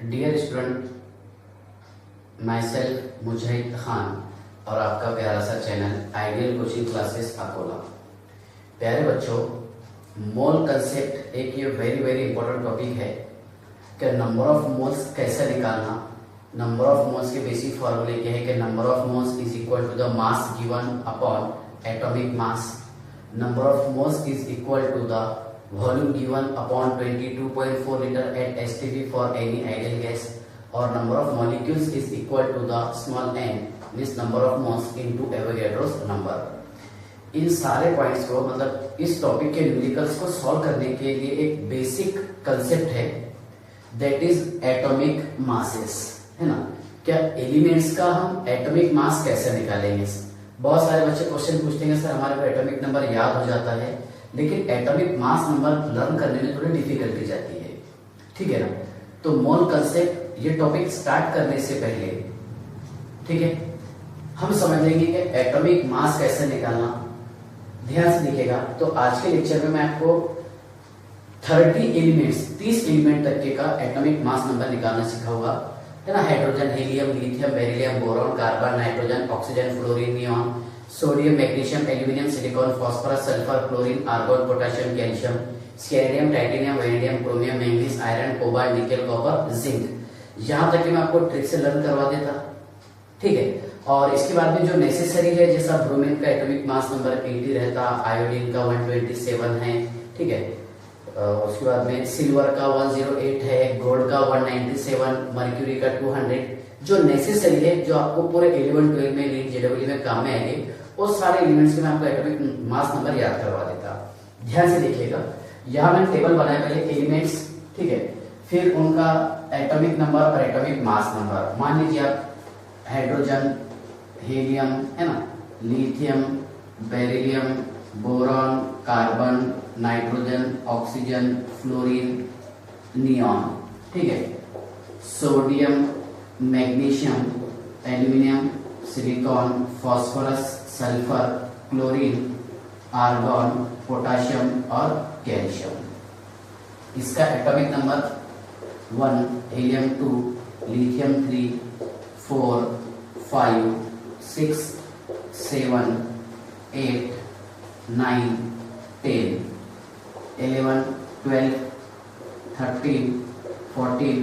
Dear student, myself Mujahid Khan और आपका प्यारा सा channel ideal coaching classes Akola. प्यारे बच्चों, मोल कंसेप्ट एक ये वेरी वेरी इंपॉर्टेंट टॉपिक है कि नंबर ऑफ मोल्स कैसे निकालना। नंबर ऑफ मोल्स के बेसिक फॉर्मूले क्या है कि number of moles is equal to the mass given upon atomic mass. Number of moles is equal to the volume given upon 22.4 liter at STP for any ideal gas, or number of molecules is equal to the small n means number of moles into Avogadro's number। इन सारे points को मतलब इस topic के numericals को solve करने के लिए एक बेसिक कंसेप्ट है दैट इज एटॉमिक मासेस, है ना। क्या एलिमेंट्स का हम एटॉमिक मास कैसे निकालेंगे। बहुत सारे बच्चे क्वेश्चन पूछते हैं सर हमारे को एटॉमिक नंबर याद हो जाता है लेकिन एटॉमिक मास नंबर लर्न करने में थोड़ी डिफिकल्टी जाती है, ठीक है ना। तो मोल कंसेप्ट ये टॉपिक स्टार्ट करने से पहले, ठीक है, हम समझ लेंगे कि एटॉमिक मास कैसे निकालना। ध्यान से देखिएगा। तो आज के लेक्चर में मैं आपको 30 एलिमेंट्स 30 एलिमेंट तक के का एटॉमिक मास नंबर निकालना सिखाऊंगा, है ना। Hydrogen, helium, lithium, beryllium, boron, carbon, nitrogen, oxygen, fluorine, neon, sodium, magnesium, aluminium, silicon, phosphorus, sulphur, chlorine, argon, potassium, calcium, scandium, titanium, vanadium, chromium, manganese, iron, cobalt, nickel, copper, zinc. यहां तक कि मैं आपको trick से learn करवा देता, ठीक है। और इसके बाद में जो नेसेसरी है, जैसा ब्रोमीन का एटॉमिक मास नंबर 80 रहता, आयोडीन का 127 है, ठीक है। उसके बाद में सिल्वर का 108 है, गोल्ड का 197, मर्क्यूरी का 200। जो नेसेसरी है, जो आपको पूरे 11 12 में लीड जेडब्ल्यू में काम में आएंगे, वो सारे एलिमेंट्स के मैं आपको एटॉमिक मास नंबर याद करवा देता। ध्यान से देखिएगा। यहां मैंने टेबल बनाया पहले एलिमेंट्स, ठीक है, फिर उनका एटॉमिक नंबर और एटॉमिक मास नंबर। मान लीजिए आप हाइड्रोजन, हीलियम, है ना, lithium, beryllium, boron, carbon, nitrogen, oxygen, fluorine, neon, ठीक है, sodium, magnesium, aluminium, silicon, phosphorus, sulphur, chlorine, argon, potassium और कैल्शियम। इसका एटॉमिक नंबर 1, हीलियम 2, लिथियम 3, 4, 5, 6, 7, 8, 9, 10, 11, 12, 13, 14,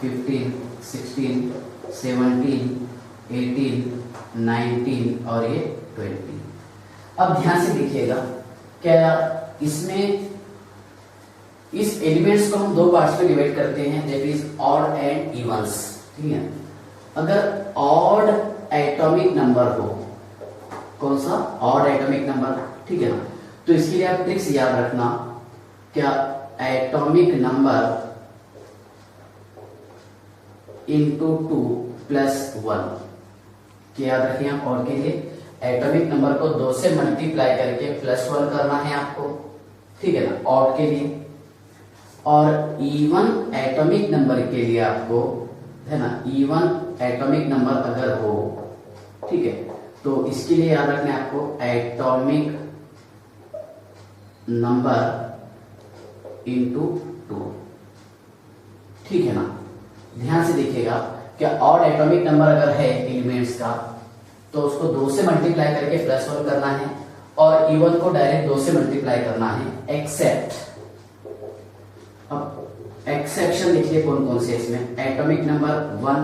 15, 16, 17, 18, 19 और ये 20। अब ध्यान से देखिएगा, क्या इसमें इस एलिमेंट्स को हम दो पार्ट्स में डिवाइड करते हैं, that is odd and evens, ठीक है। अगर ऑड एटॉमिक नंबर हो, कौन सा ऑड एटॉमिक नंबर, ठीक है ना, तो इसके लिए आप ट्रिक्स याद रखना। क्या एटॉमिक नंबर इंटू 2 प्लस 1, क्या याद रखिए आप। और के लिए एटॉमिक नंबर को 2 से मल्टीप्लाई करके प्लस 1 करना है आपको, ठीक है ना, ऑड के लिए। और इवन एटॉमिक नंबर के लिए आपको, है ना, इवन एटॉमिक नंबर अगर हो, ठीक है, तो इसके लिए याद रखना है आपको एटॉमिक नंबर इंटू 2, ठीक है ना। ध्यान से देखिएगा, क्या ऑड एटॉमिक नंबर अगर है एलिमेंट्स का तो उसको 2 से मल्टीप्लाई करके प्लस 1 करना है, और इवन को डायरेक्ट 2 से मल्टीप्लाई करना है, एक्सेप्ट। अब एक्सेप्शन देखिए कौन कौन से इसमें, atomic number 1,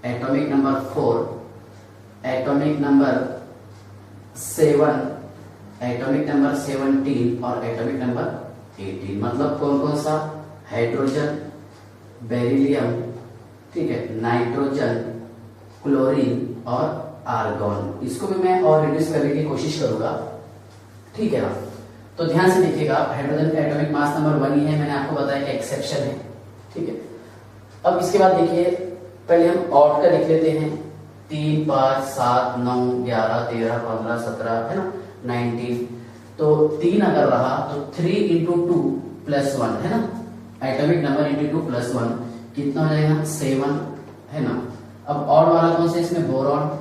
atomic number 4, atomic number 7, atomic number 17 और एटॉमिक नंबर 18। मतलब कौन कौन सा, हाइड्रोजन, बेरिलियम, ठीक है, नाइट्रोजन, क्लोरीन और आर्गॉन। इसको भी मैं और रिड्यूस करने की कोशिश करूंगा, ठीक है ना। तो ध्यान से देखिएगा, हाइड्रोजन का एटॉमिक मास नंबर 1 ही है, मैंने आपको बताया कि एक्सेप्शन है, ठीक है। अब इसके बाद देखिए, पहले हम ऑड का देख लेते हैं। 3, 5, 7, 9, 11, 13, 15, 17, है ना, 19। तो 3 अगर रहा तो 3 इंटू 2 प्लस 1, है ना, एटॉमिक नंबर इंटू 2 प्लस 1 कितना हो जाएगा, 7, है ना। अब ऑड वाला कौन सा, इसमें बोरॉन,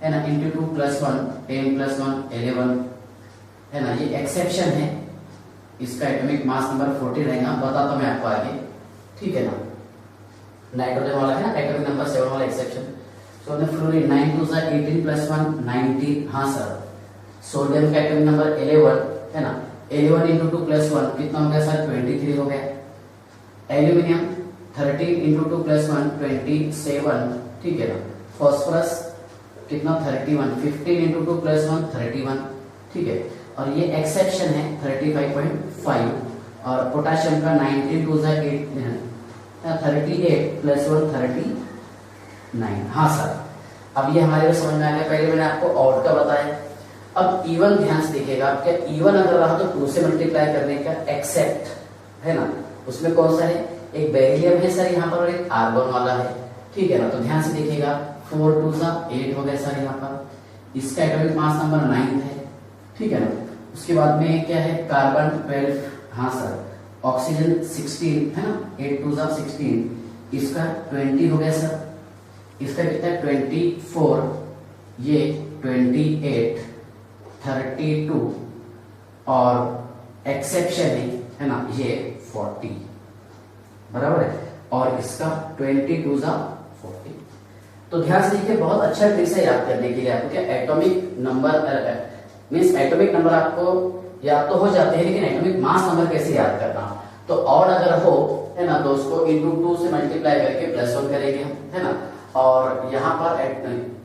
है ना, इंटू 2 प्लस 1, 10 प्लस 1 11, है ना। ये एक्सेप्शन है, इसका एटॉमिक मास नंबर 40 रहेगा, बताता मैं आपको आगे, ठीक है ना। नाइट्रोजन वाला है ना, एटॉमिक नंबर 7 वाला एक्सेप्शन। सो फ्लोरीन 9 2 18 प्लस 1 19, हाँ सर। सोडियम का एटॉमिक नंबर 11 है ना, 11 इंटू 2 प्लस 1 कितना हो गया सर, 23 हो गया। एल्यूमिनियम 13 इंटू 2 प्लस 1 27, ठीक है ना। फॉस्फोरस कितना 31, 15 इंटू 2 प्लस 1 31, ठीक है। और ये एक्सेप्शन है 35.5। और पोटाशियम का 19 2 8 38 प्लस 1 39, हाँ सर। अब ये हमारे को समझ में आ गया, पहले मैंने आपको आउट का बताया। अब इवन ध्यान से देखिएगा, क्या इवन अगर रहा तो 2 से मल्टीप्लाई करने का, एक्सेप्ट है ना, उसमें कौन सा है, एक बेरिलियम है सर यहाँ पर और एक आर्गन वाला है, ठीक है ना। तो ध्यान से देखिएगा 4 2 8 हो गया सर यहाँ पर। इसका एटॉमिक मास नंबर 9 है, ठीक है ना। उसके बाद में क्या है, कार्बन 12, हाँ सर। ऑक्सीजन 16 है ना, 8 2 16, इसका 20 हो गया सर। इसका कितना है 24, ये 28 32 और एक्सेप्शन है ना ये 40, बराबर है। और इसका 22 40। तो ध्यान से देखिए, बहुत अच्छा ट्रिक है याद करने के लिए आपको, क्या atomic number means atomic number आपको याद तो हो जाते हैं, लेकिन एटॉमिक मास नंबर कैसे याद करना। तो और अगर हो है ना, तो उसको इंटू 2 से मल्टीप्लाई करके प्लस 1 करेंगे हम, है ना। और यहाँ पर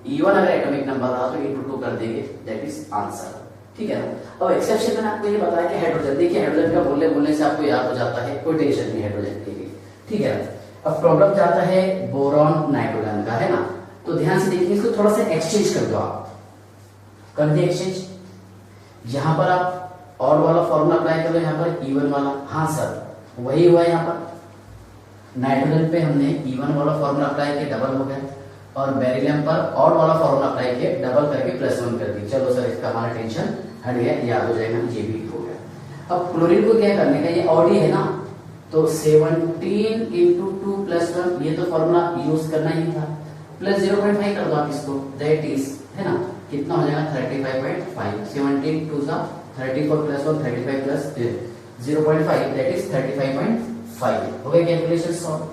इवन अगर एटॉमिक नंबर रहा तो इंटू 2 कर देंगे, दैट इज आंसर, ठीक है ना। अब एक्सेप्शन में आपको ये बताया कि हाइड्रोजन, देखिए हाइड्रोजन का बोलने से आपको याद हो जाता है, कोई टेंशन नहीं हाइड्रोजन के लिए, ठीक है ना। अब प्रॉब्लम जाता है बोरॉन नाइट्रोजन का, है ना। तो ध्यान से देखिए, इसको थोड़ा सा एक्सचेंज कर दो आप, कर दिए एक्सचेंज। यहाँ पर आप और वाला फॉर्मूला अप्लाई कर दो, यहाँ पर इवन वाला, हाँ सर वही हुआ यहाँ पर। नाइट्रोजन पे हमने इवन वाला फॉर्मूला अप्लाई किया, डबल हो गया। और बेरिलियम पर और वाला फॉर्मूला अप्लाई किया, डबल करके प्लस 1 कर दी। चलो सर इसका हमारा टेंशन हट गया, याद हो जाएगा, ये भी हो गया। अब क्लोरीन को क्या करने का, ये ऑडी है ना, तो 17 इंटू 2 प्लस 1, ये तो फॉर्मूला यूज करना ही था, प्लस 0.5 कर दो आप इसको, दैट इज है ना, कितना हो जाएगा 35.5। 17 2 34 प्लस 1 35 प्लस 0.5, दैट इज 35.5 हो गया। Calculation solve.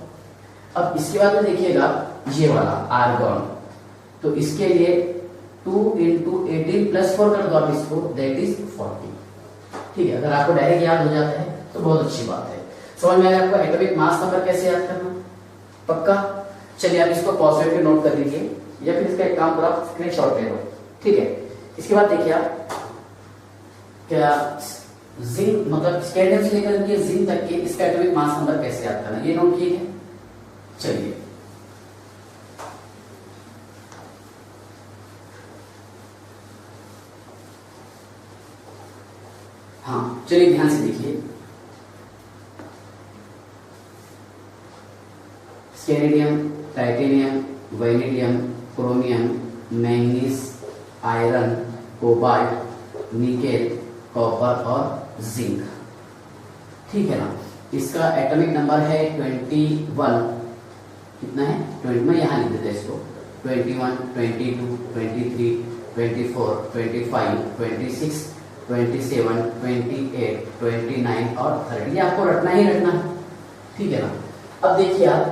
अब इसके बाद में देखिएगा ये वाला आर्गन, तो इसके लिए 2 इंटू 18 प्लस 4 कर दो आप इसको, दैट इज 40, ठीक है। अगर आपको डायरेक्ट याद हो जाता है तो बहुत अच्छी बात है। समझ में आया आपको एटॉमिक मास नंबर कैसे याद करना, पक्का। चलिए आप इसको पॉजिटिव पे नोट कर लीजिए, या फिर इसका एक काम करो आप स्क्रीनशॉट ले लो, ठीक है। इसके बाद देखिए आप क्या जिंक, मतलब स्कैंडियम से लेकर के जिंक तक के इसका एटॉमिक मास नंबर कैसे याद करना, ये नोट किए। चलिए हाँ, चलिए ध्यान से देखिए, scandium, titanium, vanadium, chromium, manganese, iron, cobalt, nickel, copper और जिंक, ठीक है ना। इसका एटॉमिक नंबर है 21, कितना है 20, मैं यहाँ लिख देता इसको, 21 22 23 24 25 26 27 28 29 और 30, ये आपको रटना ही रटना है, ठीक है ना। अब देखिए आप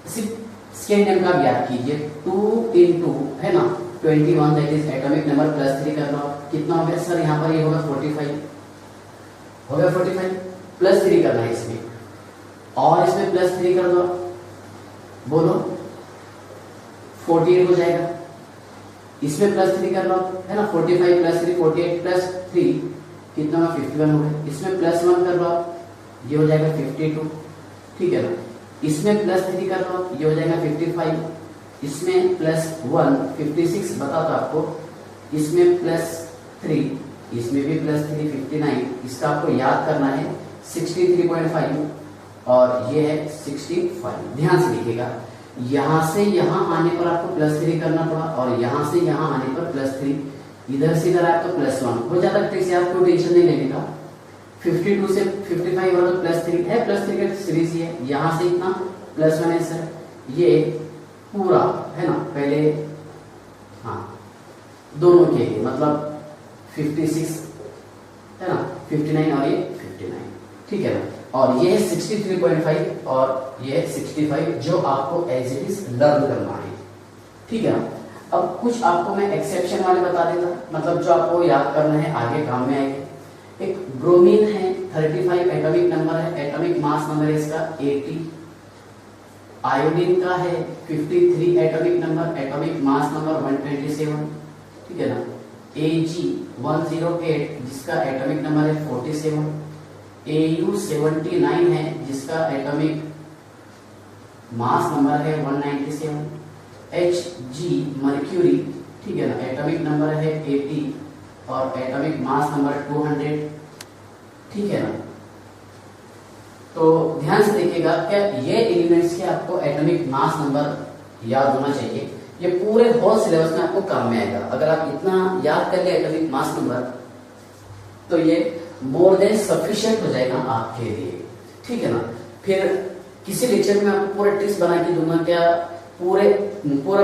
सिर्फ स्कैंडियम का भी याद कीजिए, 2 इंटू है ना 21, that is atomic number plus 3 कर लो, कितना हो गया सर, यहाँ पर ये होगा 45, हो गया 45, प्लस 3 करना है इसमें, और इसमें प्लस 3 कर दो, बोलो 48 हो जाएगा। इसमें प्लस 3 कर लो, है ना, 45 प्लस 3 48 प्लस 3 कितना होगा 51 हो गया। इसमें प्लस 1 कर लो, ये हो जाएगा 52, ठीक है ना। इसमें प्लस 3 कर लो, ये हो जाएगा 55, इसमें प्लस 1 56 बता दो आपको, इसमें प्लस 3, इसमें भी प्लस 3 59, इसका आपको याद करना है 63.5 और ये है 65। ध्यान से देखिएगा, यहां से यहां आने पर आपको प्लस 3 करना पड़ा और यहां से यहां आने पर प्लस 3, इधर से इधर आए तो प्लस 1 हो जाता है, से आपको टेंशन नहीं लेने का। 52 से 55 वाला तो प्लस 3 है, प्लस 3 का सीरीज ही है, यहां से इतना प्लस 1 है सर, ये पूरा है ना, पहले हाँ दोनों के लिए मतलब 56 है ना, 59 और ये 59, ठीक है ना। और ये है 63.5 और ये है 65 जो आपको एज इट इज लर्न करना है, ठीक है ना। अब कुछ आपको मैं एक्सेप्शन वाले बता देता, मतलब जो आपको याद करना है आगे काम में आएंगे। एक ब्रोमीन है 35 एटॉमिक नंबर है, एटॉमिक मास नंबर है इसका 80। आयोडीन का है 53 atomic number, atomic mass number 127, ठीक है ना। Ag108 जिसका एटॉमिक नंबर है 47, Au79 है जिसका एटॉमिक मास नंबर है 197, Hg मर्क्यूरी, ठीक है ना, एटॉमिक नंबर है 80 और एटॉमिक मास नंबर 200, ठीक है ना। तो ध्यान से देखिएगा, क्या ये एलिमेंट्स के आपको एटॉमिक मास नंबर याद होना चाहिए। ये पूरे होल सिलेबस में आपको काम में आएगा। अगर आप इतना याद कर ले एटॉमिक मास नंबर तो ये मोर देन सफिशिएंट हो जाएगा आपके लिए, ठीक है ना। फिर किसी लेक्चर में आपको पूरा ट्रिक्स बना के दूंगा, क्या पूरा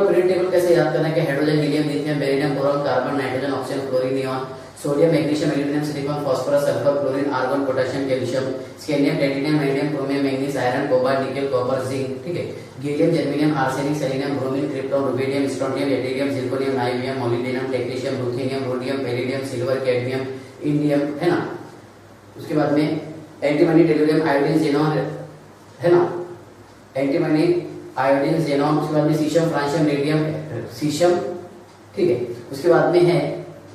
पीरियड टेबल कैसे याद करना है, कि hydrogen, helium, lithium, beryllium, boron, carbon, nitrogen, oxygen, chlorine, neon, sodium, magnesium, aluminium, silicon, phosphorus, sulphur, chlorine, argon, potassium, calcium, scandium, titanium, iron, chromium, manganese, iron, cobalt, nickel, copper, zinc, ठीक है। Gallium, germanium, arsenic, selenium, bromine, krypton, rubidium, strontium, yttrium, zirconium, niobium, molybdenum, technetium, ruthenium, rhodium, palladium, silver, cadmium, indium, है ना। उसके बाद में antimony, tellurium, iodine, xenon, है ना, antimony, iodine, xenon. उसके बाद में सीशियम, फ्रांशियम, रेडियम, सीशियम, ठीक है। उसके बाद में है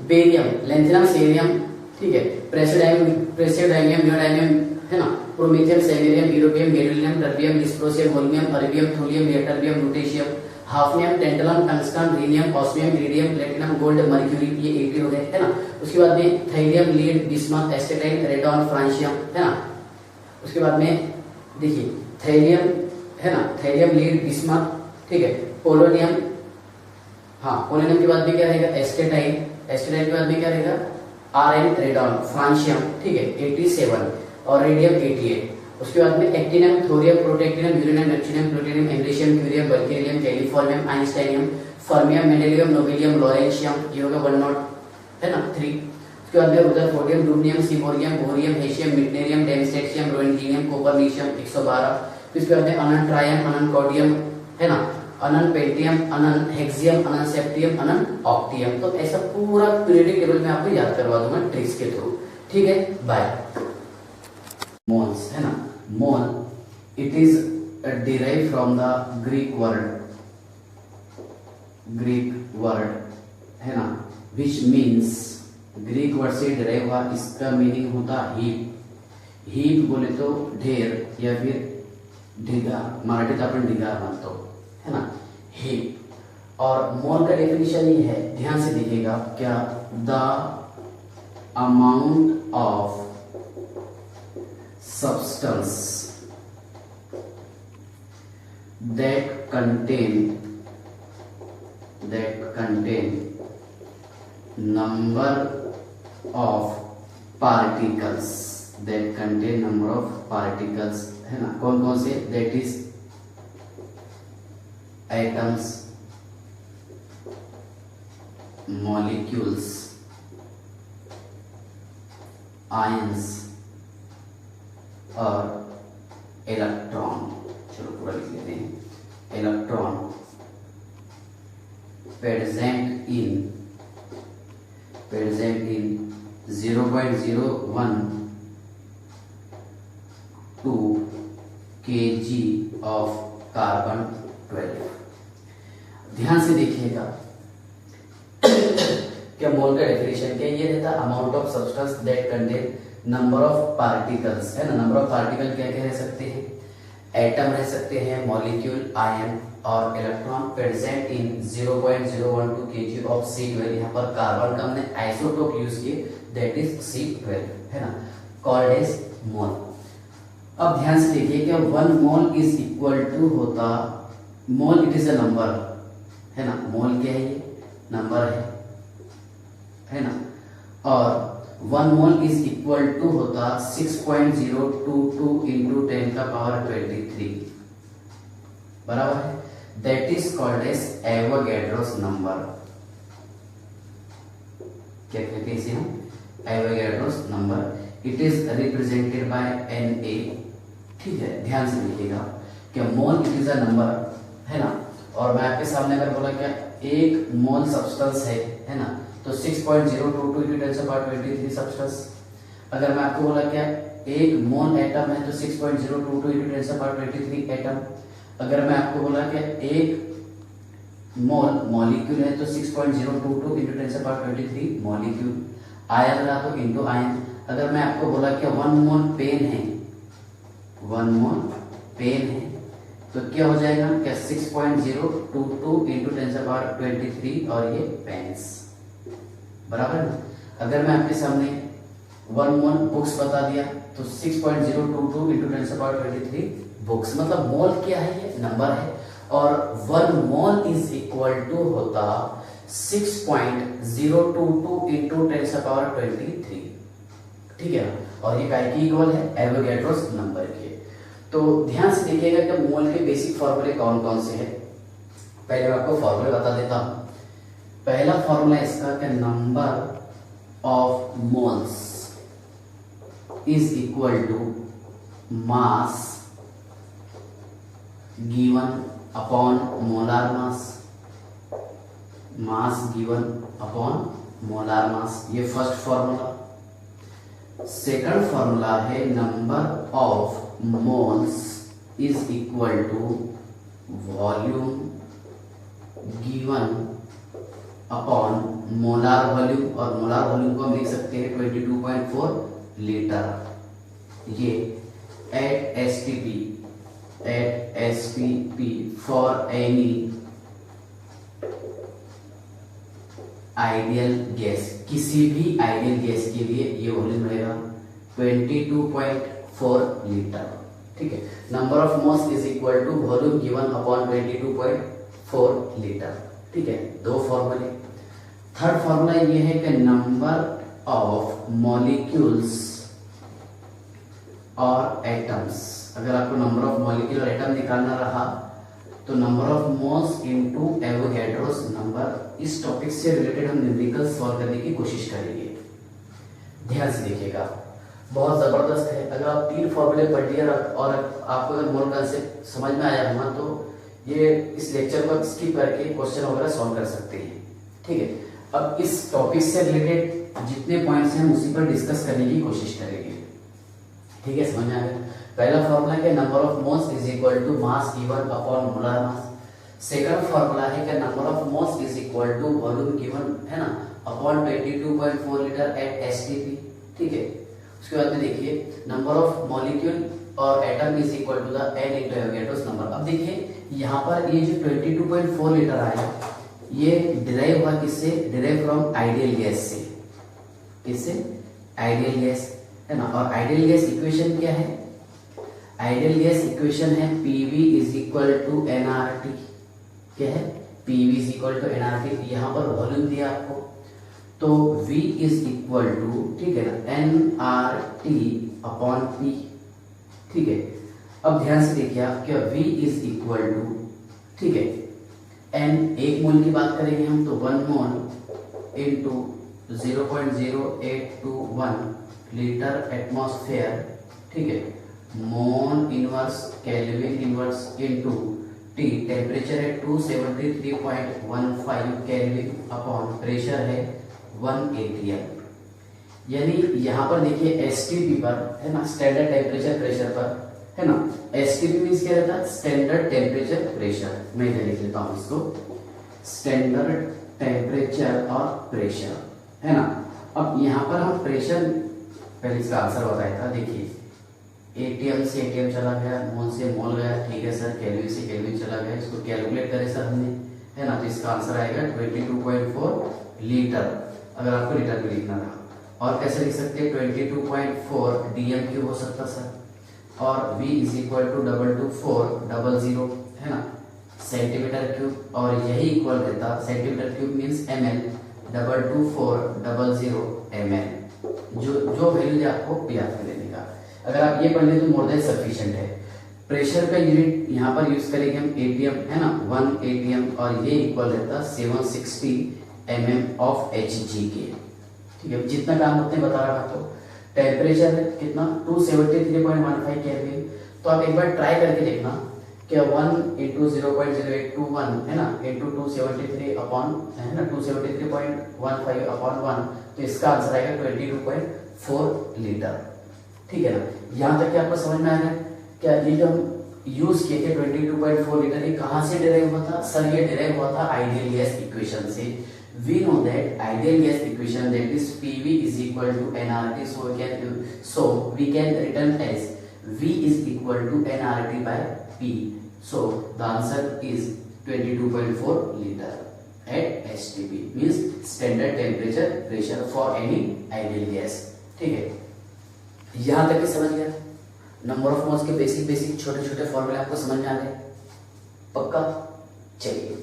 बेरियम, लेंथिनम, सेरियम, ठीक है, प्रेसियोडाइमियम, नियोडाइमियम, है ना, promethium, selenium, europium, gadolinium, terbium, dysprosium, holmium, erbium, thulium, ytterbium, lutetium, hafnium, tantalum, tungsten, rhenium, osmium, iridium, platinum, gold, mercury, ये 80 हो गए, है ना। उसके बाद में thallium, lead, bismuth, astatine, radon, francium, है ना। उसके बाद में देखिए थाइलियम, है ना, थाइलियम, लीड, बिस्मथ, ठीक है, पोलोनियम, हाँ, पोलोनियम के बाद में क्या रहेगा, एस्टेटाइन, एस्टेटाइन के बाद में क्या रहेगा, आरएन, रेडॉन, फ्रांशियम, ठीक है, 87 और रेडियम 88। उसके बाद में actinium, thorium, protactinium, uranium, neptunium, plutonium, americium, curium, berkelium, californium, einsteinium, fermium, mendelevium, nobelium, lawrencium, ये होगा 10, है ना, 3। उसके बाद में रुदरफोर्डियम, डूबनियम, सिमोरियम, बोरियम, हेशियम, मिटनेरियम, डेमस्टेक्सियम, रोएंटिनियम, कोपरनिशियम, 112। फिर उसके बाद में अनन ट्रायम, अनन कॉडियम, है ना, अनन पेंटियम, अनन हेक्सियम, अनन सेप्टियम, अनन ऑक्टियम। तो ऐसा पूरा पीरियडिक टेबल में आपको याद करवा दूंगा ट्रिक्स के थ्रू, ठीक है। बाय। मोल्स, है ना, mole, it is derive from the Greek word, है ना, विच मीन्स, ग्रीक वर्ड से डिराइव हुआ, इसका मीनिंग होता हीप। हीप बोले तो ढेर या फिर ढिगार, मराठीत आपण ढिगार म्हणतो, है ना, हीप। और मोल का डेफिनेशन ये है, ध्यान से देखिएगा, क्या, the amount of substance that contain number of particles, है ना, कौन कौन से, that is atoms, molecules, ions और इलेक्ट्रॉन। चलो पूरा लिख लेते हैं, electron present in 0.01 to kg of carbon 12। ध्यान से देखिएगा, क्या मोल का डेफिनेशन क्या ये रहता, amount of substance that contain number of particles, है ना। नंबर ऑफ पार्टिकल क्या क्या रह सकते हैं, एटम रह सकते हैं, मॉलिक्यूल, आयन और electron present in 0.012 kg of C12। यहाँ पर कार्बन का हमने आइसोटोप यूज किए, दैट इज C12, है ना, कॉल्ड एज मोल। अब ध्यान से देखिए कि 1 मोल इज इक्वल टू होता, मोल इट इज अ नंबर, है ना, मोल क्या है, ये नंबर है ना, और 1 मोल इज इक्वल टू होता 6.022 इंटू 10 का पावर 23, बराबर है, that is called as Avogadro's number. क्या कहते हैं इसे हम, Avogadro's number. It is represented by Na। ठीक है, ध्यान से देखिएगा कि mole it is a number, है ना। और मैं आपके सामने अगर बोला क्या एक मोल सब्सटेंस है ना, तो 6.022 × 10⁻23 सब्सटेंस। अगर मैं आपको बोला क्या एक मोल एटम है तो 6.022 × 10⁻23 एटम। अगर मैं आपको बोला क्या एक मोल मॉलिक्यूल है तो 6.022 × 10⁻23 मॉलिक्यूल। आयन रहा तो इनटू आयन। अगर मैं आपको बोला कि 1 मोल पेन है, 1 मोल पेन है तो क्या हो जाएगा क्या 6.022 × 10⁻23 और ये पेन्स, बराबर ना। अगर मैं आपके सामने 1 मोल बुक्स बता दिया तो 6.022 × 10⁻23 बुक्स। मतलब मोल क्या है, ये नंबर है। और 1 मोल इज इक्वल टू होता 6.022 × 10⁻23। ठीक है ना। और ये काय की इक्वल है एवोगैड्रोस नंबर के। तो ध्यान से देखिएगा कि मोल के बेसिक फॉर्मूले कौन कौन से हैं। पहले मैं आपको फॉर्मूले बता देता हूं। पहला फॉर्मूला इसका कि number of moles is equal to mass given upon molar mass. Mass given upon molar mass, ये फर्स्ट फॉर्मूला। सेकंड फॉर्मूला है number of moles is equal to volume given upon molar volume. और molar volume को हम लिख सकते हैं 22.4 litre. ये at STP for any ideal gas, किसी भी आइडियल गैस के लिए ये वॉल्यूम रहेगा 22.4 लीटर। ठीक है, number of moles is equal to volume given upon 22.4 litre. ठीक है, दो फॉर्मूले। थर्ड फॉर्मूला ये है कि नंबर ऑफ मॉलिक्यूल्स और एटम्स। अगर आपको नंबर ऑफ मॉलिक्यूल और एटम निकालना रहा तो number of moles into Avogadro's number. इस टॉपिक से रिलेटेड हम न्यूमेरिकल सॉल्व करने की कोशिश करेंगे। ध्यान से देखिएगा, बहुत जबरदस्त है। अगर आप 3 फॉर्मूले पढ़ लिए और आपको अगर मोल कंसेप्ट समझ में आया होगा तो ये इस लेक्चर को स्किप करके क्वेश्चन वगैरह सॉल्व कर सकते हैं। ठीक है, अब इस टॉपिक से रिलेटेड जितने पॉइंट्स हैं हम उसी पर डिस्कस करने की कोशिश करेंगे। ठीक है, समझ में आ गया। पहला फॉर्मूला है कि number of moles is equal to mass given upon molar mass. Second formula है कि number of moles is equal to volume given, है ना, अपॉन 22.4 लीटर एट एसटीपी। ठीक है, उसके बाद में देखिए नंबर ऑफ मॉलिक्यूल और atom is equal to the N into Avogadro's number. अब देखिए यहाँ पर ये जो 22.4 लीटर आया ये डिराइव हुआ किससे, डिराइव फ्रॉम आइडियल गैस से। किससे, आइडियल गैस, है ना। और आइडियल गैस इक्वेशन क्या है, आइडियल गैस इक्वेशन है PV is equal to nRT. क्या है, PV is equal to nRT. यहाँ पर वॉल्यूम दिया आपको तो V इज इक्वल टू, ठीक है ना, एनआरटी अपॉन पी। ठीक है, अब ध्यान से देखिए आप क्या V इज इक्वल टू, ठीक है, एन एक मोल की बात करेंगे हम तो 1 मोल इंटू 0.0821 लीटर एटमॉस्फेयर। ठीक है, mole inverse kelvin inverse into T, temperature है 273.15 केल्विन अपॉन प्रेशर है 1 atm। यानी यहाँ पर देखिए एसटीपी पर, है ना, स्टैंडर्ड टेम्परेचर प्रेशर पर, है ना। एसटीपी मींस क्या रहता है, स्टैंडर्ड टेम्परेचर प्रेशर। मैं इधर लिख लेता हूँ इसको, स्टैंडर्ड टेम्परेचर और प्रेशर, है ना। अब यहाँ पर हम प्रेशर, पहले इसका आंसर बताया था। देखिए एटीएम से एटीएम चला गया, मोल से मोल गया, ठीक है सर, केल्विन से केल्विन चला गया, इसको कैलकुलेट करें सर हमने, है ना। तो इसका आंसर आएगा 22.4 लीटर, अगर आपको लीटर में लिखना था। और कैसे लिख सकते हैं, 22.4 डीएम क्यूब हो सकता सर, और V इज इक्वल टू 22400, है ना, सेंटीमीटर क्यूब। और यही इक्वल रहता, centimetre cube means ml, 22400 ml। जो वैल्यू आपको याद कर लेने का, अगर आप ये पढ़ लें तो मोर देन सफिशिएंट है। प्रेशर का यूनिट यहाँ पर यूज करेंगे हम एटीएम, है ना, 1 atm, और ये इक्वल रहता 760 mm ऑफ Hg के। ठीक है, जितना काम होते हैं बता रहा तो टेम्परेचर है कितना 273.15 केल्विन। तो आप एक बार ट्राई करके देखना क्या 1 इंटू 0.0821 है ना इंटू 273 अपॉन है ना 273.15 अपॉन 1, तो इसका आंसर आएगा 22.4 लीटर। ठीक है ना, यहाँ तक आपको समझ में आ गया। क्या ये जो हम यूज किए थे 22.4 लीटर, ये कहाँ से डिराइव हुआ था सर? ये डिराइव हुआ था आइडियल गैस इक्वेशन से। We know that ideal gas equation, that is PV is equal to nRT, so we can written as V is equal to nRT by P. So the answer is 22.4 liter at STP, means standard temperature pressure for any ideal gas. ठीक है, यहाँ तक के समझ गया। Number of moles के basic छोटे छोटे फॉर्मूले आपको समझ में आ गए, पक्का? चलिए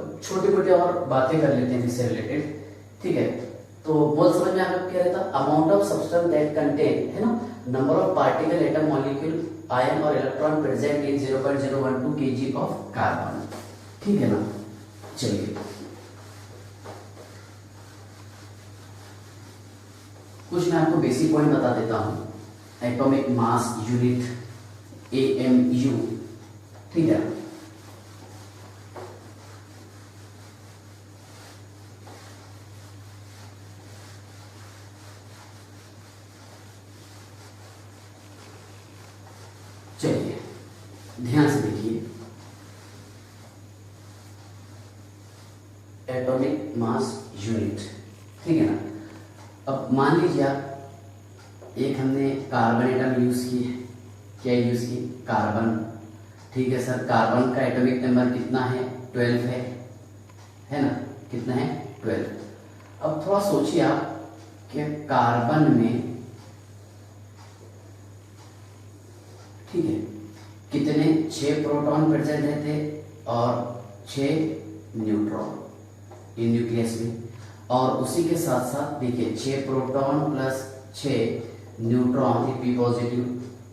अब छोटी मोटी और बातें कर लेते हैं इससे रिलेटेड। ठीक है, तो मोल समझ में आपको क्या रहता? Amount of substance that contain है ना number of particle atom molecule ion और electron present in 0.012 kg of carbon. ठीक है ना, चलिए कुछ मैं आपको बेसिक पॉइंट बता देता हूं। Atomic mass unit AMU। ठीक है, चलिए ध्यान से देखिए, एटॉमिक मास यूनिट। ठीक है ना, अब मान लीजिए आप एक हमने कार्बन एटम यूज की है, क्या यूज की? कार्बन। ठीक है सर, कार्बन का एटॉमिक नंबर कितना है? 12 है ना, कितना है? 12। अब थोड़ा सोचिए आप कि कार्बन में ठीक है कितने 6 प्रोटॉन प्रेजेंट रहते और 6 न्यूट्रॉन इन न्यूक्लियस में, और उसी के साथ साथ देखिए 6 proton plus 6 neutron P positive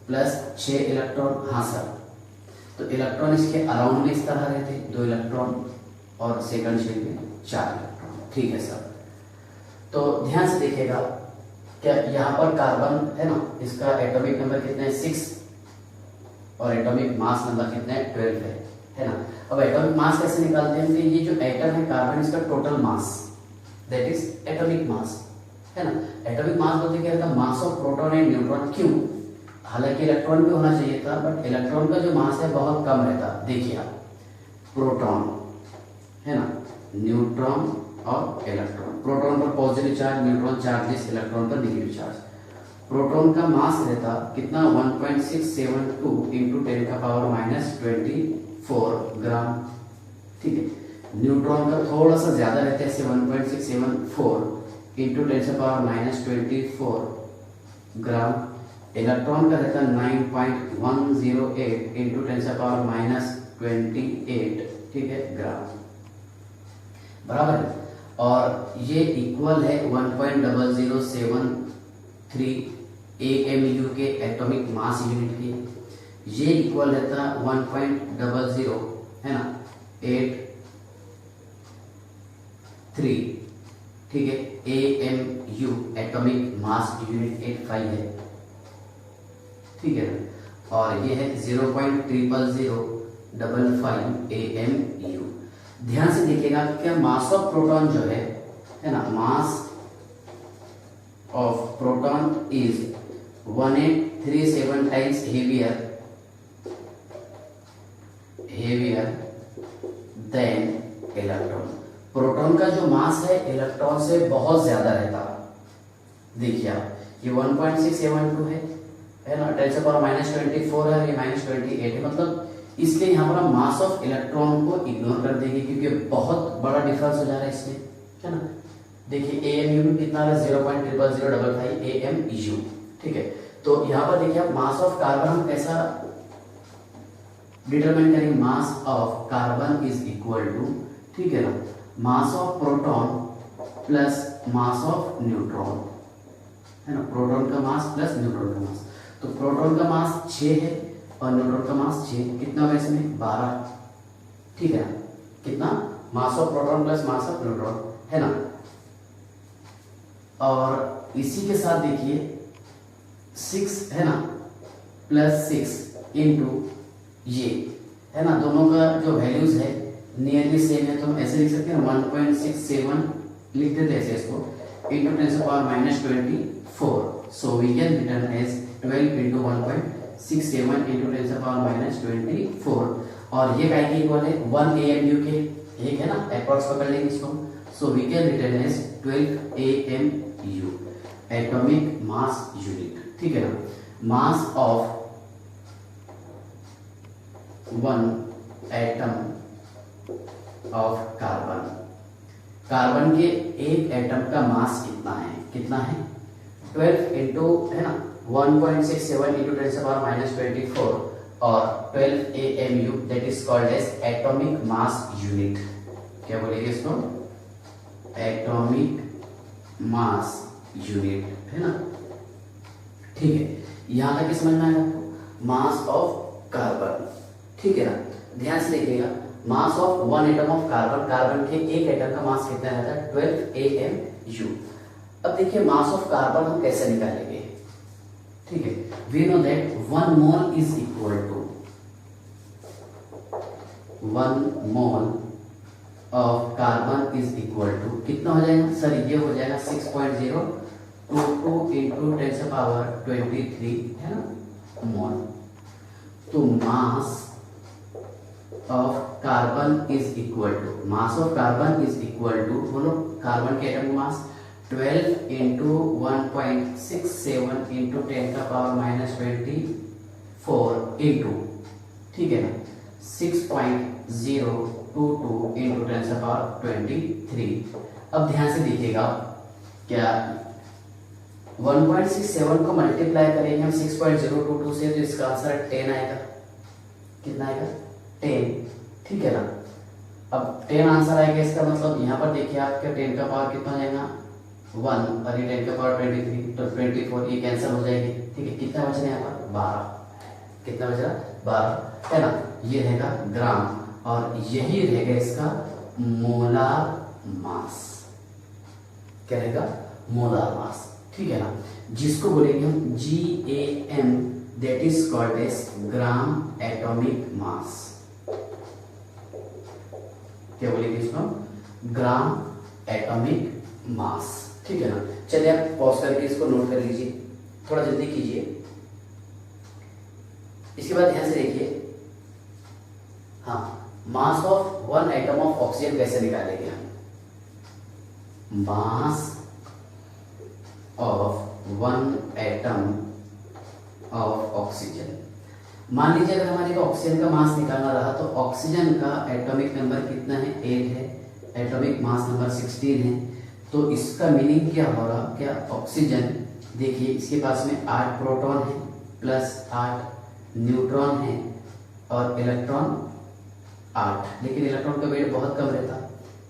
plus 6 electron. हाँ सर, तो इलेक्ट्रॉन इसके अराउंड में इस तरह रहते 2 इलेक्ट्रॉन और सेकंड शेल में 4 इलेक्ट्रॉन। ठीक है सर, तो ध्यान से देखिएगा क्या यहाँ पर कार्बन है ना, इसका एटॉमिक नंबर कितना है? 6 और एटॉमिक मास नंबर कितना है? 12 है ना। अब एटॉमिक मास कैसे निकालते हैं? ये जो एटम है कार्बन, इसका total mass that is atomic mass है ना। एटॉमिक मास बोलते क्या रहता? मास ऑफ प्रोटॉन एंड न्यूट्रॉन। क्यों? हालांकि इलेक्ट्रॉन भी होना चाहिए था, बट इलेक्ट्रॉन का जो मास है बहुत कम रहता। देखिए आप, प्रोटॉन है ना, न्यूट्रॉन और इलेक्ट्रॉन। प्रोटॉन पर positive charge, neutron charges, electron पर नेगेटिव चार्ज। प्रोटॉन का मास रहता कितना? 1.672 इंटू 10 का पावर -24 ग्राम। ठीक है, न्यूट्रॉन का थोड़ा सा ज्यादा रहता है, 1.674 इंटू 10 का पावर -24 ग्राम। इलेक्ट्रॉन का रहता 9.108 इंटू 10 का पावर -28 ठीक है ग्राम, बराबर है। और ये इक्वल है 1.0073 AMU के एटॉमिक मास यूनिट के। ये इक्वल रहता 1.00 है ना 83 ठीक है AMU एटॉमिक मास यूनिट 85 है। ठीक है ना, और ये है 0.00055 AMU। ध्यान से देखिएगा क्या मास ऑफ प्रोटॉन जो है ना, mass of proton is 1837 times heavier than electron. Proton का जो मास है इलेक्ट्रॉन से बहुत ज्यादा रहता। देखिए आप, ये 1.672 है ना, 10 से पावर -24 है, ये -28 है। मतलब इसलिए यहाँ पर हम मास ऑफ इलेक्ट्रॉन को इग्नोर कर देंगे क्योंकि बहुत बड़ा डिफरेंस हो जा रहा है इसमें, है ना। देखिए AMU में कितना है 0.00055 AMU। ठीक है, तो यहाँ पर देखिए आप मास ऑफ कार्बन हम कैसा डिटरमाइन करेंगे? Mass of carbon is equal to ठीक है ना mass of proton plus mass of neutron, है ना। प्रोटॉन का मास प्लस न्यूट्रॉन का मास, तो प्रोटॉन का मास 6 है और न्यूट्रॉन का मास 6, कितना होगा इसमें 12। ठीक है ना, कितना मास of proton plus mass of neutron, है ना। और इसी के साथ देखिए 6 है ना प्लस 6 इंटू ये है ना, दोनों का जो वैल्यूज है नियरली सेम है, तो हम ऐसे लिख सकते हैं 1.67 लिख देते हैं इसको into 10⁻24, so we can return as 12 into 1.67 into 10⁻24, और ये काय के इक्वल है 1 AMU के, एक है ना अप्रॉक्स पकड़ लेंगे इसको, so we can return as 12 AMU atomic mass unit, ठीक है ना। Mass of one atom of carbon, carbon के एक एटम का मास कितना है 12 इंटू है ना 1.67 इंटू 10⁻24 और 12 AMU, that is called as atomic mass unit. क्या बोलेंगे इसको, एटॉमिक मास यूनिट, है ना, ठीक है। यहां तक समझ में आया आपको, मास ऑफ कार्बन, ठीक है ना। ध्यान से देखिएगा, मास of one atom of carbon, carbon के एक एटम का मास कितना रहता है 12 AMU। अब देखिए मास ऑफ कार्बन हम कैसे निकालेंगे, ठीक है। We know that 1 mole is equal to 1 mole of carbon is equal to कितना हो जाएगा सर, ये हो जाएगा 6.022 इंटू 10⁻23 है ना मोल। तो mass of carbon is equal to, mass of carbon is equal to, बोलो कार्बन के atom mass 12 into 1.67 into 10⁻24 into, ठीक है ना 6.022 इंटू 10⁻23। अब ध्यान से देखिएगा, क्या 1.67 को मल्टीप्लाई करेंगे हम 6.022 से, तो इसका आंसर 10 आएगा। कितना आएगा 10, ठीक है ना। अब 10 आंसर आएगा, इसका मतलब यहाँ पर देखिए आपका 10 का पावर कितना हो जाएगा 1 और ये 10 का पावर 23, तो 24 ये कैंसिल हो जाएगी, ठीक है। कितना बच रहा है यहाँ पर 12, कितना बच रहा 12 है ना, ये रहेगा ग्राम और यही रहेगा इसका मोलार मास। क्या रहेगा मोलार मास, ठीक है ना, जिसको बोलेंगे हम GAM, that is called as gram atomic mass. क्या बोलेंगे इसको, ग्राम एटॉमिक मास, ठीक है ना। चलिए आप पॉज करके इसको नोट कर लीजिए, थोड़ा जल्दी कीजिए। इसके बाद ध्यान से देखिए, हाँ मास of one atom of oxygen कैसे निकालेंगे हम, mass of one atom of oxygen. मान लीजिए अगर हमारे को ऑक्सीजन का मास निकालना रहा, तो ऑक्सीजन का एटॉमिक नंबर कितना है 8 है, एटॉमिक मास नंबर 16 है, तो इसका मीनिंग क्या हो रहा, क्या ऑक्सीजन देखिए इसके पास में 8 प्रोटॉन है प्लस 8 न्यूट्रॉन है और इलेक्ट्रॉन 8, लेकिन इलेक्ट्रॉन का वेट बहुत कम रहता,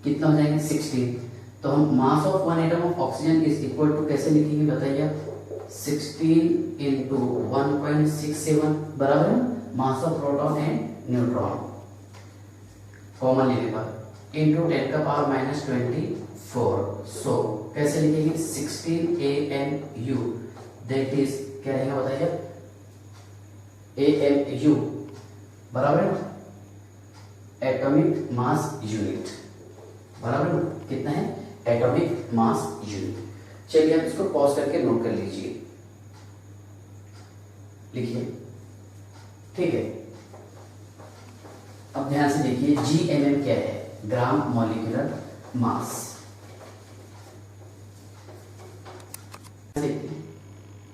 कितना हो जाएंगे 16। तो हम mass of one atom of oxygen is equal to कैसे लिखेंगे बताइए, 16 इंटू 1.67 बराबर है mass of proton and neutron common लेने पर इंटू 10 का पावर -24। सो कैसे लिखेंगे 16 AMU, दैट इज क्या रहेगा बताइए AMU बराबर है एटॉमिक मास यूनिट, बराबर है कितना है एटॉमिक मास यूनिट। चलिए आप इसको पॉज करके नोट कर लीजिए, लिखिए, ठीक है। अब ध्यान से देखिए GMM क्या है, ग्राम मॉलिक्यूलर मास।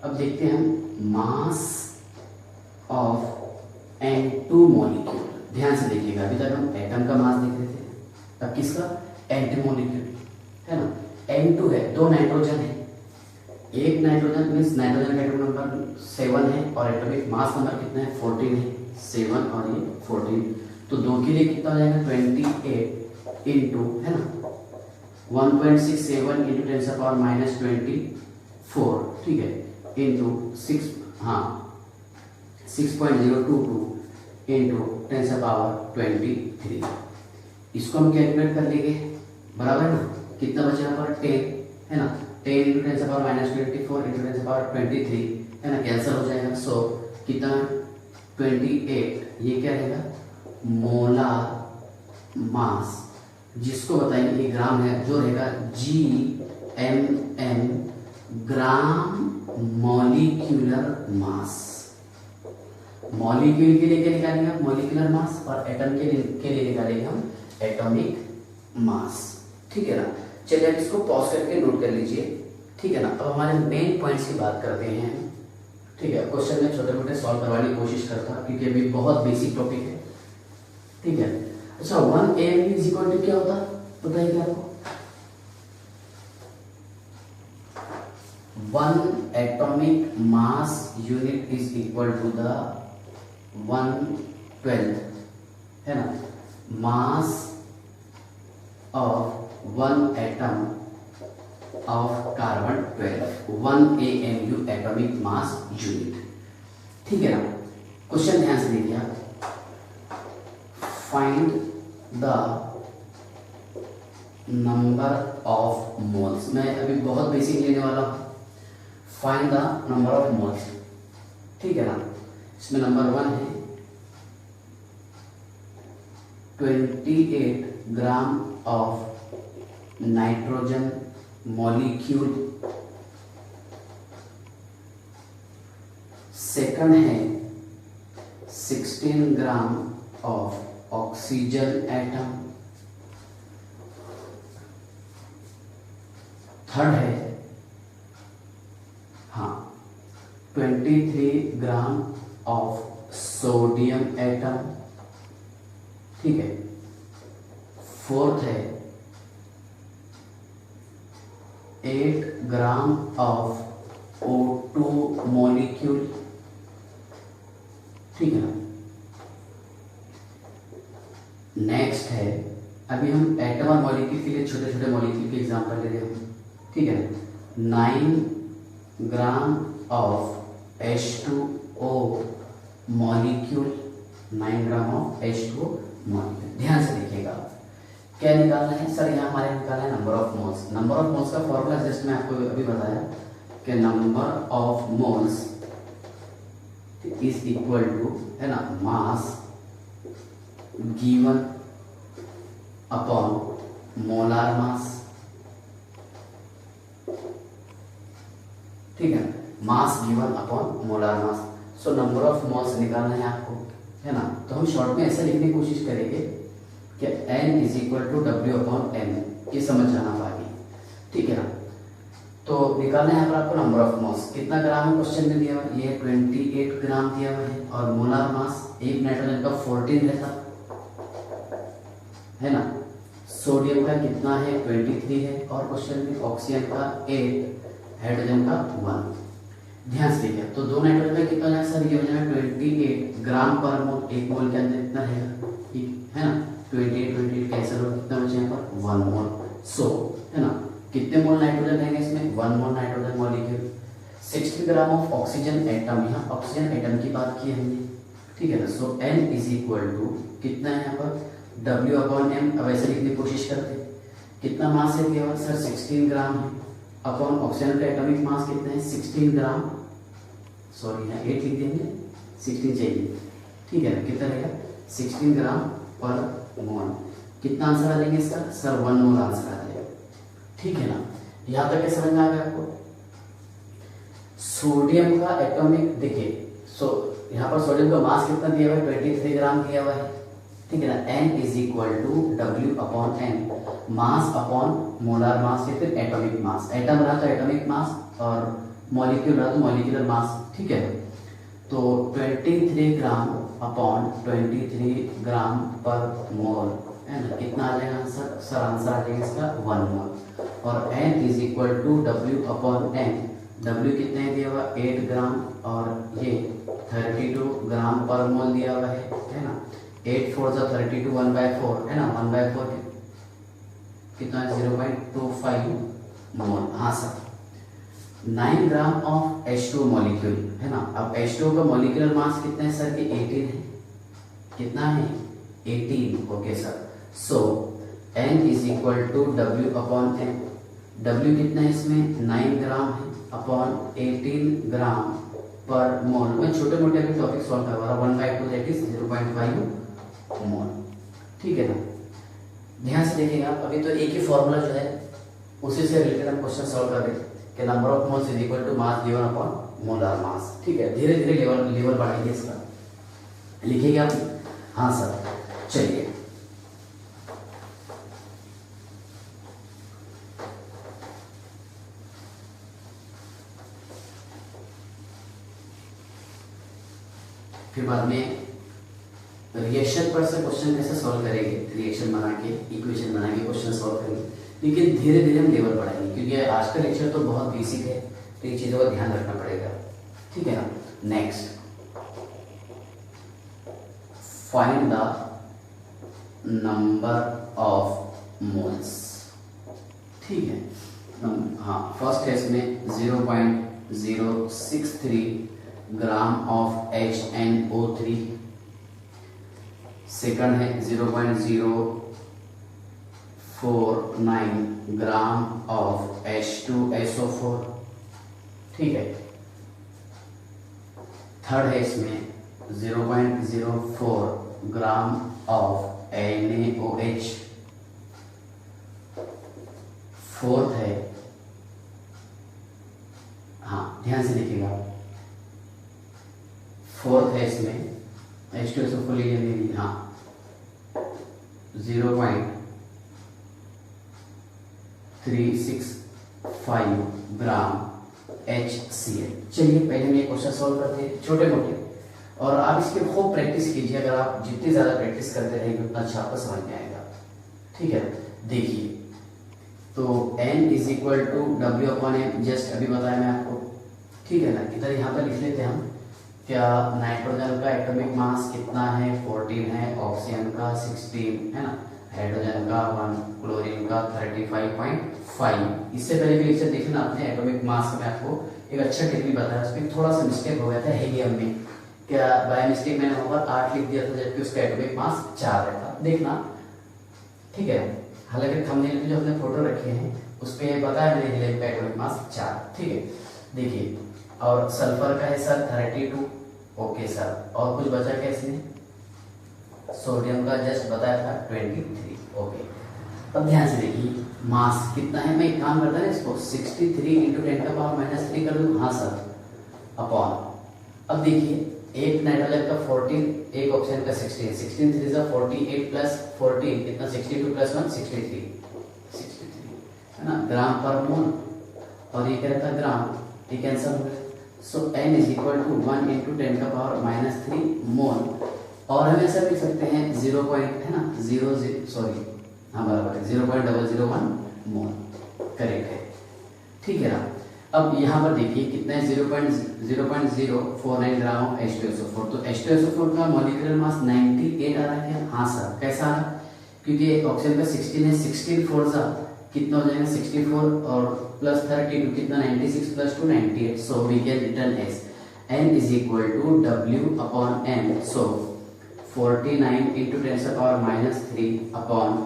अब देखते हैं हम मास ऑफ N2 मॉलिक्यूल। ध्यान से देखिएगा, अभी तक हम एटम का मास देख रहे थे, अब किसका एंटी मॉलिक्यूल है ना, N2 है, 2 नाइट्रोजन है, एक नाइट्रोजन मीन्स नाइट्रोजन का एटम नंबर 7 है और एटॉमिक मास नंबर कितना है 14 है, 7 और ये 14, तो 2 के लिए कितना हो जाएगा 28 इंटू है ना 1.67 इंटू 10 से पावर -24, ठीक है, इंटू 6 हाँ 6.022 इंटू 10 से पावर 23। इसको हम कैलकुलेट कर लेंगे, बराबर है ना, कितना बचा यहाँ पर 10 है ना, 10 इंटू 10 से पावर -24 इंटू 10 से पावर 23 है ना, कैंसिल हो जाएगा। सो कितना 28, ये क्या रहेगा मोलार मास, जिसको बताएंगे ये ग्राम है, जो रहेगा GMM gram molecular mass. Molecule के लिए क्या निकालेंगे हम मॉलिक्यूलर मास, और एटम के लिए निकालेंगे हम एटॉमिक मास। ठीक है ना, चलिए आप इसको पॉज करके नोट कर लीजिए। ठीक है ना, अब हमारे मेन पॉइंट्स की बात करते हैं। ठीक है, क्वेश्चन में छोटे मोटे सॉल्व करवाने की कोशिश करता हूँ क्योंकि अभी बहुत बेसिक टॉपिक है। ठीक है, अच्छा 1 AMU इज इक्वल टू क्या होता है बताइए क्या आपको? 1 atomic mass unit is equal to the 1/12, है ना, mass of 1 atom of carbon 12, 1 AMU atomic mass unit. ठीक है ना, क्वेश्चन ध्यान से देखिए आप, find the number of moles. मैं अभी बहुत बेसिक लेने वाला हूं, find the number of moles. ठीक है ना, इसमें नंबर 1 है 28 gram of nitrogen molecule, second है 16 gram of oxygen atom, third है 23 ग्राम ऑफ सोडियम एटम। ठीक है, फोर्थ है 8 ग्राम ऑफ O2 मॉलिक्यूल। ठीक है ना, नेक्स्ट है, अभी हम एटम और मॉलिक्यूल के लिए छोटे छोटे मॉलिक्यूल के एग्जांपल ले रहे हैं। ठीक है, 9 gram of H2O molecule, 9 gram of H2O molecule. ध्यान से देखिएगा क्या निकालना है सर, यहाँ हमारे निकालना है number of moles. Number of moles का फॉर्मूला जस्ट मैं आपको अभी बताया कि number of moles is equal to, है ना, mass given upon molar mass. ठीक है, mass given upon molar mass. So number of moles निकालना है आपको, है ना, तो हम शॉर्ट में ऐसे लिखने की कोशिश करेंगे कि N is equal to W upon M, ये समझ जाना बाकी। ठीक है ना, तो निकालना है आपको नंबर ऑफ मोल्स। कितना ग्राम है क्वेश्चन में दिया हुआ है, ये 28 ग्राम दिया हुआ है, और मोलार मास एक नाइट्रोजन का 14 रहता है ना, सोडियम का कितना है 23 है, और क्वेश्चन में ऑक्सीजन का 8, हाइड्रोजन का 1। ध्यान से देखिए, तो 2 नाइट्रोजन का कितना है सर, ये हो जाएगा 28 ग्राम पर मोल, एक मोल के अंदर कितना रहेगा, है ना, 28 कैंसिल हो, कितना बचे यहाँ पर 1 मोल। सो है ना, कितने मोल नाइट्रोजन रहेंगे इसमें, 1 mole nitrogen molecule. 60 gram of oxygen atom, यहाँ ऑक्सीजन एटम की बात की हमने। ठीक है ना, सो N इज इक्वल टू कितना है यहाँ पर W अपॉन M। अब ऐसे लिखने की कोशिश करते, कितना मास है केवल सर 16 ग्राम है, अपॉन ऑक्सीजन का एटॉमिक मास कितना है 16 ग्राम, सॉरी यहाँ 8 लिख देंगे, 16 चाहिए। ठीक है ना, कितना रहेगा 16 ग्राम पर मोल। कितना आंसर आ जाएंगे इसका सर 1 मोल आंसर आ जाएगा। ठीक है ना, यहां तक क्या समझ में आ गया आपको? सोडियम का एटॉमिक देखिए, यहाँ पर सोडियम का मास कितना दिया हुआ है 23 ग्राम दिया हुआ है। ठीक है ना, N is equal to W upon M, mass upon molar mass या फिर एटॉमिक मास। एटम रहा तो एटॉमिक मास और मॉलिक्यूल रहा तो मॉलिक्यूलर मास। ठीक है, तो 23 ग्राम अपॉन 23 ग्राम पर मोल, है ना, कितना आ जाएगा आंसर सर, आंसर आ जाएगा इसका 1 मोल। और N is equal to W upon M, W कितने दिया हुआ 8 ग्राम, और ये 32 ग्राम पर मोल दिया हुआ है ना, 8 4 जा 32, 1/4 है ना, 1/4 कितना 0.25 मोल। हाँ sir, 9 gram of H2 molecule, है ना। अब H2 का मॉलिक्यूलर मास कितना है सर कि 18 है, कितना है 18। Okay sir, so N is equal to W upon M। W कितना है इसमें 9 ग्राम है, अपॉन 18 ग्राम पर मोल। मैं छोटे मोटे भी टॉपिक सॉल्व करवा रहा हूँ। 1/2 दैट इज 0.5 मोल। ठीक है ना, ध्यान से देखिएगा। अभी तो एक ही फॉर्मूला जो है उसी से रिलेटेड हम क्वेश्चन सॉल्व कर रहे हैं कि number of moles is equal to mass given upon molar mass. ठीक है, धीरे धीरे लेवल बढ़ाएंगे इसका। लिखिएगा आप? हाँ सर, चलिए। फिर बाद में रिएक्शन पर से क्वेश्चन कैसे सॉल्व करेंगे, रिएक्शन बना के इक्वेशन बना के क्वेश्चन सॉल्व करेंगे, लेकिन धीरे धीरे हम लेवल बढ़ाएंगे क्योंकि आज का लेक्चर तो बहुत बेसिक है, तो ये चीज़ों का ध्यान रखना पड़ेगा। ठीक है ना। Next, find the number of moles. ठीक है, हाँ, फर्स्ट है इसमें 0.063 ग्राम ऑफ HNO3। सेकंड है 0.049 ग्राम ऑफ H2SO4। ठीक है। थर्ड है इसमें 0.04 ग्राम ऑफ NaOH। फोर्थ है, हाँ ध्यान से देखिएगा, फोर्थ है इसमें H2SO4 लीजिए, हाँ 0.365 ग्राम HCl। चलिए पहले हम ये क्वेश्चन सॉल्व करते हैं, छोटे मोटे, और आप इसकी खूब प्रैक्टिस कीजिए। अगर आप जितनी ज़्यादा प्रैक्टिस करते रहेंगे उतना अच्छा आपको समझ में आएगा। ठीक है, देखिए तो N is equal to W/M, just अभी बताया मैं आपको। ठीक है ना, इधर यहाँ पर लिख लेते हैं हम। क्या नाइट्रोजन का एटॉमिक मास कितना है? 14 है, ऑक्सीजन का 16 है ना, हाइड्रोजन का 1, क्लोरीन का 35.5। इससे पहले भी लेक्चर देखना आपने एटॉमिक मास में आपको एक अच्छा टेक्निक बताया, उसमें थोड़ा सा मिस्टेक हो गया था हीलियम में। क्या बाय मिस्टेक मैंने वहां पर 8 लिख दिया था जबकि उसका एटॉमिक मास 4 रहता, देखना। ठीक है, हालांकि थंबनेल में जो हमने फोटो रखे हैं उस पर बताया मैंने हीलियम का एटॉमिक मास 4। ठीक है, देखिए, और सल्फर का है सर 32। ओके सर, और कुछ बचा क्या इसमें? सोडियम का जस्ट बताया था 23। ओके, अब ध्यान से देखिए मास कितना है। मैं एक काम करता है इसको 63 × 10⁻³ कर दूं। हाँ सर, अपॉन, अब देखिए एक नाइट्रोजन का 14, एक ऑक्सीजन का 16, 16 3 × 48 प्लस 14 कितना? 62 + 1 63 है ना, ग्राम पर मोल, और ये क्या रहता है? ग्राम। ये कैंसिल हो गया। सो N इज इक्वल टू 1 × 10⁻³ मोल, और हम ऐसा लिख सकते हैं 0 है ना, 0.001 मोल। करेक्ट है। ठीक है ना। अब यहाँ पर देखिए कितना है? 0.049 ग्राम H2SO4। तो H2SO4 का मॉलिक्यूलर मास 98 आ रहा है क्या? हाँ सर। कैसा आ रहा? क्योंकि ऑक्सीजन का 16 है, 16 4 सा कितना हो जाएगा? 64 और प्लस 32 कितना? 96 + 2 98। So we can return as N is equal to W/M। So 49 ×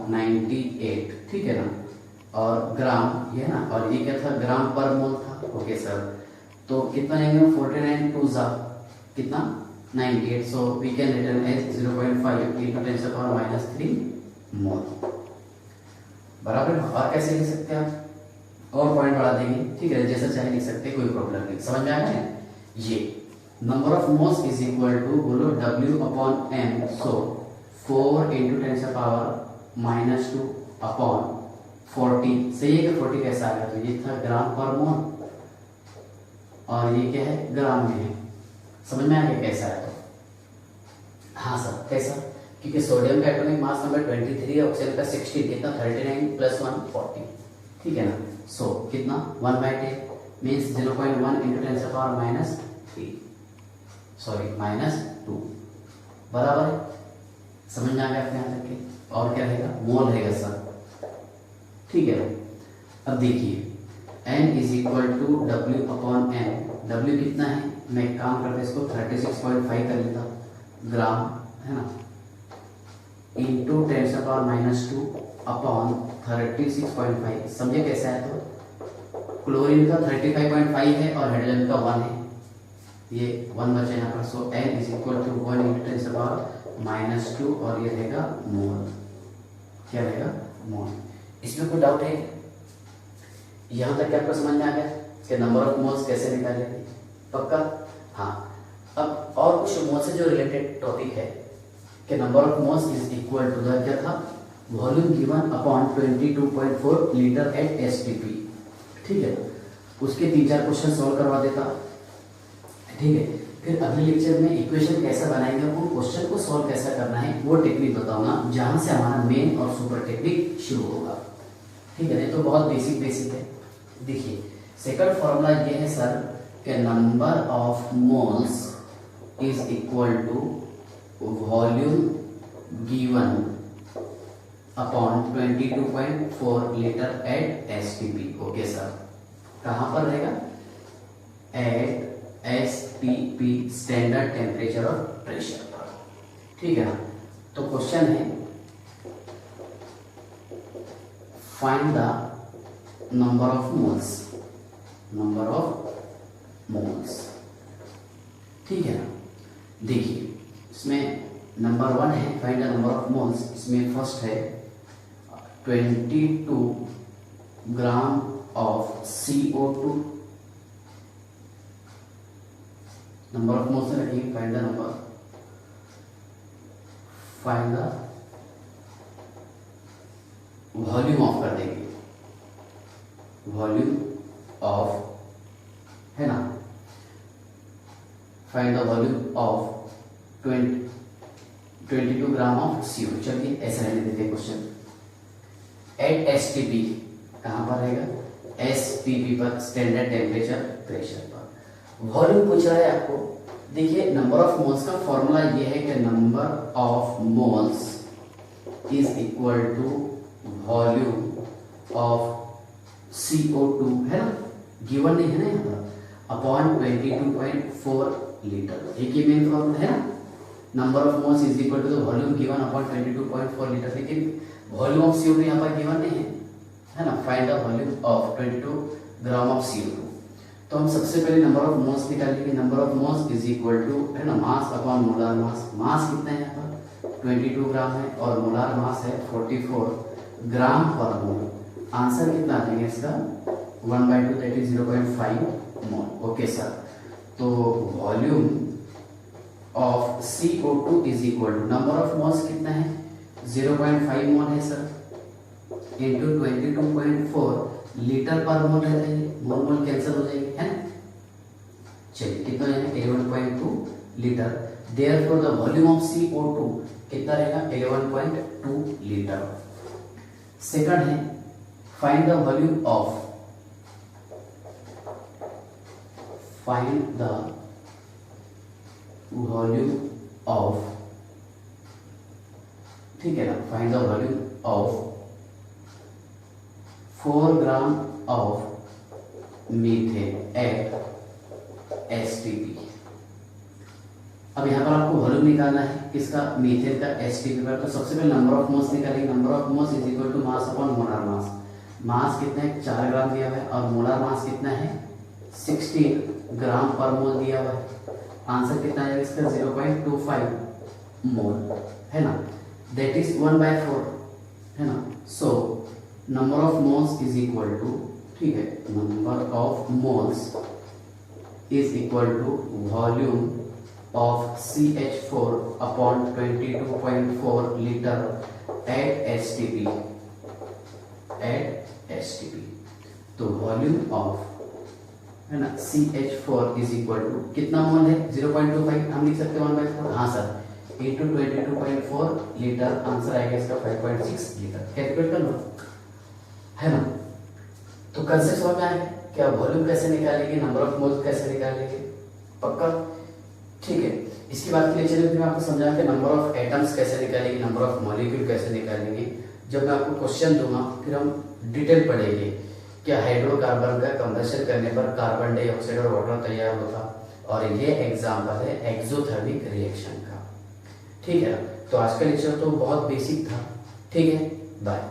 10⁻³ ठीक है ना, और ग्राम ये है ना, और ये क्या था? ग्राम पर मोल था। ओके सर, तो कितना लेंगे? 49 2 सा कितना? 98। So we can return as 0.5 × 10⁻³ mole. बराबर। और कैसे लिख सकते हैं आप? और पॉइंट बढ़ा देंगे। ठीक है, जैसा चाहे लिख सकते हैं, कोई प्रॉब्लम नहीं। समझ में आया है? ये number of moles is equal to बोलो W/M। So 4 × 10⁻² upon 40। सही है कि 40 कैसा आएगा? तो ये था ग्राम पर मोल, और ये क्या है? ग्राम में है। समझ में आ गया कैसा है? तो हाँ सर, कैसा? क्योंकि सोडियम का एटॉमिक मास नंबर 23, ऑक्सीजन का 16 कितना? 39 + 1 40। ठीक है ना। सो कितना? 1/10 मीन्स 0.1 × 10⁻³ -2। बराबर है। समझ में आ गया अपने यहाँ तक के? और क्या रहेगा? मोल रहेगा सर। ठीक है। अब देखिए N is equal to W/M। W कितना है? मैं एक काम करता इसको 36.5 कर लेता, ग्राम है ना, इंटू 10⁻² अपॉन 36.5। समझे कैसा है? तो क्लोरीन का 35.5 है और हाइड्रोजन का 1 है। ये 1 बचा यहाँ पर, so n is equal to 1 into 10 power -2 और ये रहेगा मोल। क्या रहेगा? मोल। इसमें कोई डाउट है? यहाँ तक क्या आपको समझ में आ गया कि नंबर ऑफ मोल्स कैसे निकालेंगे? पक्का? हाँ। अब और कुछ मोल से जो रिलेटेड टॉपिक है कि number of moles is equal to the क्या था, volume given upon 22.4 litre at STP. ठीक है, उसके 3-4 क्वेश्चन सॉल्व करवा देता। ठीक है, फिर अगले लेक्चर में इक्वेशन कैसा बनाएंगे, वो क्वेश्चन को सॉल्व कैसा करना है वो टेक्निक बताऊंगा, जहां से हमारा मेन और सुपर टेक्निक शुरू होगा। ठीक है, नहीं तो बहुत बेसिक है। देखिए सेकंड फॉर्मूला ये है सर कि number of moles is equal to volume given upon 22.4 litre at STP. Okay sir, कहां पर रहेगा? एट एसटीपी, स्टैंडर्ड टेम्परेचर और प्रेशर पर। ठीक है ना? तो क्वेश्चन है find the number of moles, number of moles. ठीक है ना? देखिए इसमें नंबर 1 है find the number of moles. इसमें फर्स्ट है 22 gram of CO2। Number of moles में रखिए find the number, find the volume of कर देंगे, वॉल्यूम ऑफ है ना, find the volume of 22 gram of CO। चलिए ऐसा रहने देते हैं क्वेश्चन। एट एसटीपी कहां पर रहेगा? एसटीपी पर, स्टैंडर्ड टेम्परेचर प्रेशर पर। वॉल्यूम पूछ रहा है आपको। देखिए नंबर ऑफ मोल्स का फॉर्मूला ये है कि number of moles is equal to volume of CO2 है ना, गिवन नहीं है ना यहाँ पर, अपॉन 22.4 लीटर। एक ही मेन फॉर्मूला है ना, number of moles is equal to the volume given upon 22.4 litre. लेकिन वॉल्यूम ऑफ CO2 यहाँ पर गिवन नहीं है ना। Find the volume of 22 gram of CO2। तो हम सबसे पहले नंबर ऑफ मोल्स निकालेंगे। Number of moles is equal to है ना मास अपॉन मोलार मास। मास कितना है यहाँ पर? 22 ग्राम है और मोलार मास है 44 ग्राम पर मोल। आंसर कितना आ जाएगा इसका? 1/2 दैट इज 0.5 मोल। ओके सर, तो volume of CO2 is equal to number of moles कितना है? 0.5 मोल है सर, इंटू 22.4 लीटर पर मोल रहता है। मोल मोल कैंसिल हो जाएंगे है ना। चलिए कितना है? 11.2 litre. Therefore the volume of CO2 कितना रहेगा? 11.2 लीटर। सेकंड है find the volume of, find the volume of, ठीक है ना, find the volume of 4 gram of methane at STP. अब यहाँ पर आपको वॉल्यूम निकालना है किसका? मीथेन का एसटीपी पर। तो सबसे पहले नंबर ऑफ मोल्स निकालेंगे। Number of moles is equal to mass upon molar mass. Mass कितना है? 4 ग्राम दिया हुआ है और मोलार मास कितना है? 16 ग्राम पर मोल दिया हुआ है। आंसर कितना है इसका? 0.25 मोल है ना, दैट इज 1/4 है ना। So number of moles is equal to, ठीक है, number of moles is equal to volume of CH4 upon 22.4 litre at STP, at STP. तो वॉल्यूम ऑफ है ना CH4 इज इक्वल टू कितना मोल है? 0.25 हम लिख सकते हैं 1/4। हाँ सर, इंटू 22.4 लीटर। आंसर आएगा इसका 5.6 लीटर। कैलकुलेट कर लो है ना। तो कंसेप्ट समझ में आएगा क्या? वॉल्यूम कैसे निकालेंगे, नंबर ऑफ मोल्स कैसे निकालेंगे? पक्का? ठीक है। इसके बाद के लेक्चर में मैं आपको समझाऊंगा कि नंबर ऑफ एटम्स कैसे निकालेंगे, नंबर ऑफ मॉलिक्यूल कैसे निकालेंगे। जब मैं आपको क्वेश्चन दूंगा फिर हम डिटेल पढ़ेंगे क्या हाइड्रोकार्बन का कंबशन करने पर कार्बन डाइऑक्साइड और वाटर तैयार होता, और ये एग्जांपल है एक्सोथर्मिक रिएक्शन का। ठीक है ना। तो आज का लेक्चर तो बहुत बेसिक था। ठीक है, बाय।